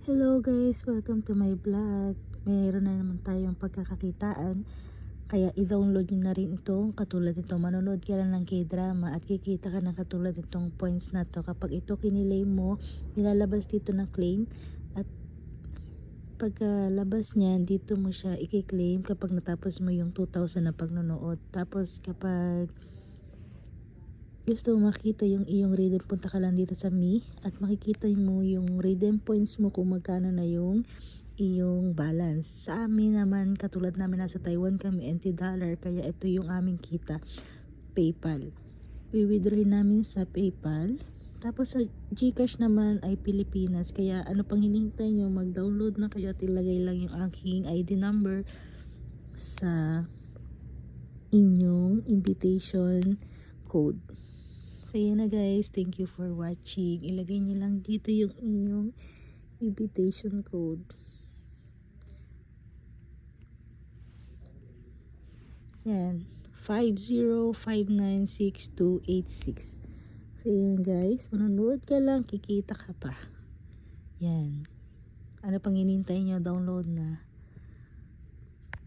Hello guys, welcome to my vlog. Mayroon na naman tayong pagkakakitaan, kaya i-download nyo na rin itong katulad nito. Manonood ka lang ng K-drama at kikita ka ng katulad nitong points na to. Kapag ito kinilay mo, nilalabas dito na claim, at pagkalabas niyan, dito mo siya i-claim kapag natapos mo yung 2,000 na pagnonood. Tapos kapag gusto mo makita yung iyong redeem, punta ka lang dito sa Me at makikita mo yung redeem points mo kung magkano na yung iyong balance. Sa amin naman, katulad namin nasa Taiwan kami, NT dollar, kaya ito yung aming kita, PayPal. I-withdrawin namin sa PayPal. Tapos sa GCash naman ay Pilipinas, kaya ano pang hinihintay nyo, mag-download na kayo at ilagay lang yung aking ID number sa inyong invitation code. So yun na guys, thank you for watching. Ilagay nyo lang dito yung inyong invitation code. Yan, 50596286. So yun guys, manonood ka lang, kikita ka pa. Yan. Ano pang hinihintay nyo, download na.